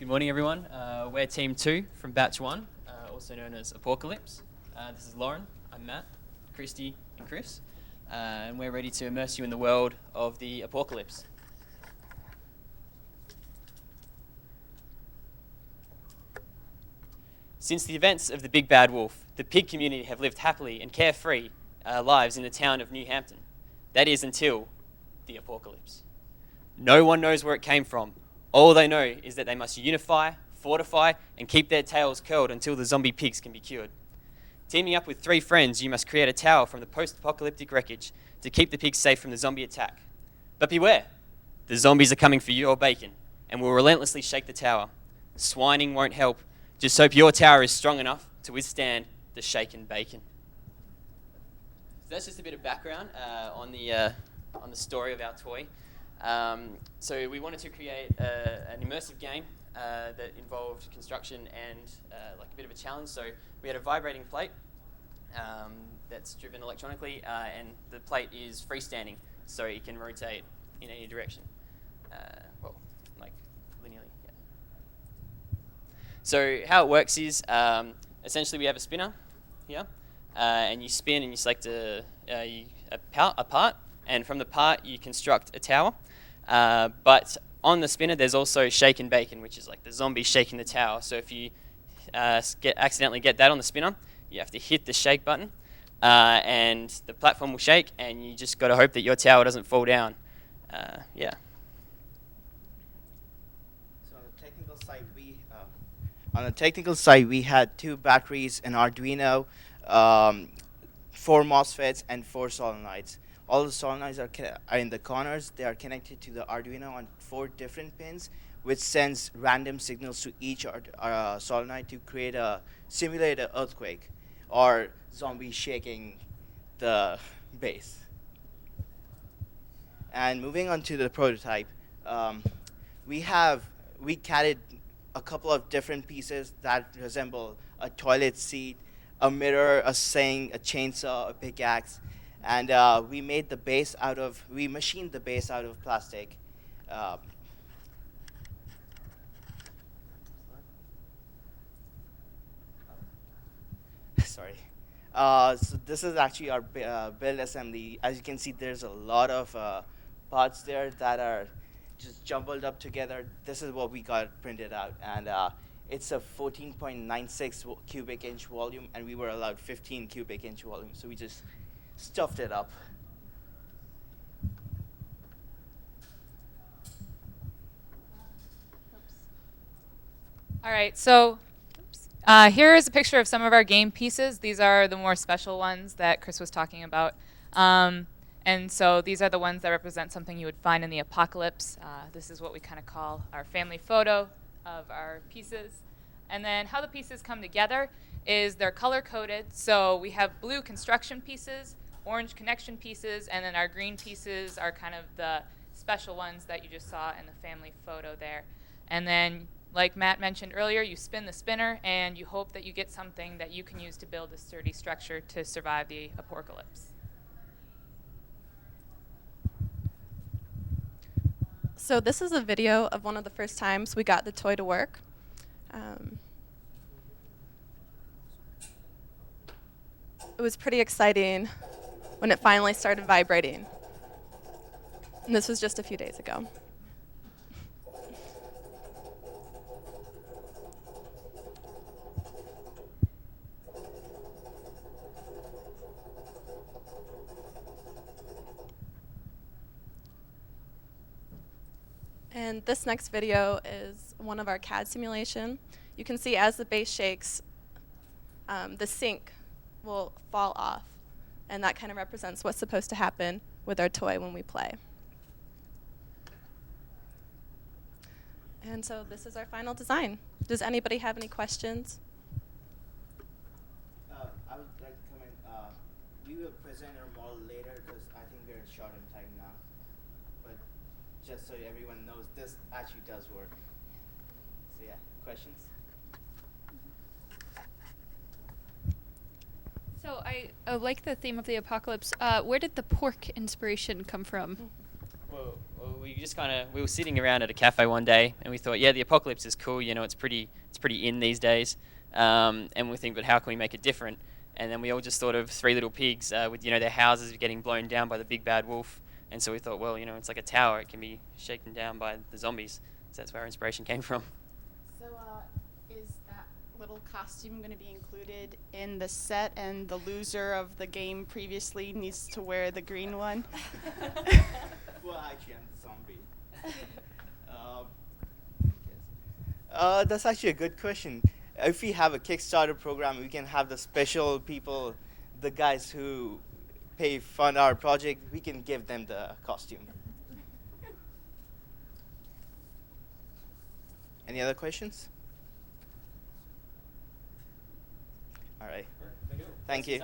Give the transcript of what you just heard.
Good morning, everyone. We're Team 2 from Batch 1, also known as Aporkalypse. This is Lauren, I'm Matt, Christy, and Chris, and we're ready to immerse you in the world of the Aporkalypse. Since the events of the Big Bad Wolf, the pig community have lived happily and carefree lives in the town of New Hampton. That is until the Aporkalypse. No one knows where it came from. All they know is that they must unify, fortify, and keep their tails curled until the zombie pigs can be cured. Teaming up with 3 friends, you must create a tower from the post-apocalyptic wreckage to keep the pigs safe from the zombie attack. But beware, the zombies are coming for your bacon and will relentlessly shake the tower. Swining won't help. Just hope your tower is strong enough to withstand the shaken bacon. So that's just a bit of background on the story of our toy. So we wanted to create an immersive game that involved construction and like a bit of a challenge. So we had a vibrating plate that's driven electronically, and the plate is freestanding, so it can rotate in any direction. Well, like linearly. Yeah. So how it works is essentially we have a spinner here, and you spin and you select a part, and from the part you construct a tower. But on the spinner there's also shaken bacon, which is like the zombie shaking the tower. So if you accidentally get that on the spinner, you have to hit the shake button, and the platform will shake, and you just got to hope that your tower doesn't fall down. Yeah. So on the technical side, we had 2 batteries, an Arduino, 4 MOSFETs, and 4 solenoids. All the solenoids are in the corners. They are connected to the Arduino on 4 different pins, which sends random signals to each solenoid to simulate an earthquake or zombie shaking the base. And moving on to the prototype, we carried a couple of different pieces that resemble a toilet seat, a mirror, a sink, a chainsaw, a pickaxe. And we machined the base out of plastic. Sorry. So this is actually our build assembly. As you can see, there's a lot of parts there that are just jumbled up together. This is what we got printed out. And it's a 14.96 cubic inch volume, and we were allowed 15 cubic inch volume. So we just stuffed it up. All right, so here is a picture of some of our game pieces. These are the more special ones that Chris was talking about. And so these are the ones that represent something you would find in the apocalypse. This is what we kind of call our family photo of our pieces. And then how the pieces come together is they're color-coded. So we have blue construction pieces, orange connection pieces, and then our green pieces are kind of the special ones that you just saw in the family photo there. And then, like Matt mentioned earlier, you spin the spinner and you hope that you get something that you can use to build a sturdy structure to survive the apocalypse. So this is a video of one of the first times we got the toy to work. It was pretty exciting when it finally started vibrating. And this was just a few days ago. And this next video is one of our CAD simulation. You can see as the base shakes, the sink will fall off. And that kind of represents what's supposed to happen with our toy when we play. And so this is our final design. Does anybody have any questions? I would like to comment. We will present our model later because I think we're short on time now. But just so everyone knows, this actually does work. So yeah, questions? So I like the theme of the apocalypse. Where did the pork inspiration come from? Well, we were sitting around at a cafe one day, and we thought, yeah, the apocalypse is cool. It's pretty in these days. And we think, but how can we make it different? And then we all just thought of Three Little Pigs with their houses getting blown down by the big bad wolf. And so we thought, well, it's like a tower. It can be shaken down by the zombies. So that's where our inspiration came from. So is that little costume going to be included in the set, and the loser of the game previously needs to wear the green one? Well, actually, I'm the zombie. That's actually a good question. If we have a Kickstarter program, we can have the special people, the guys who fund our project, we can give them the costume. Any other questions? All right. Thank you.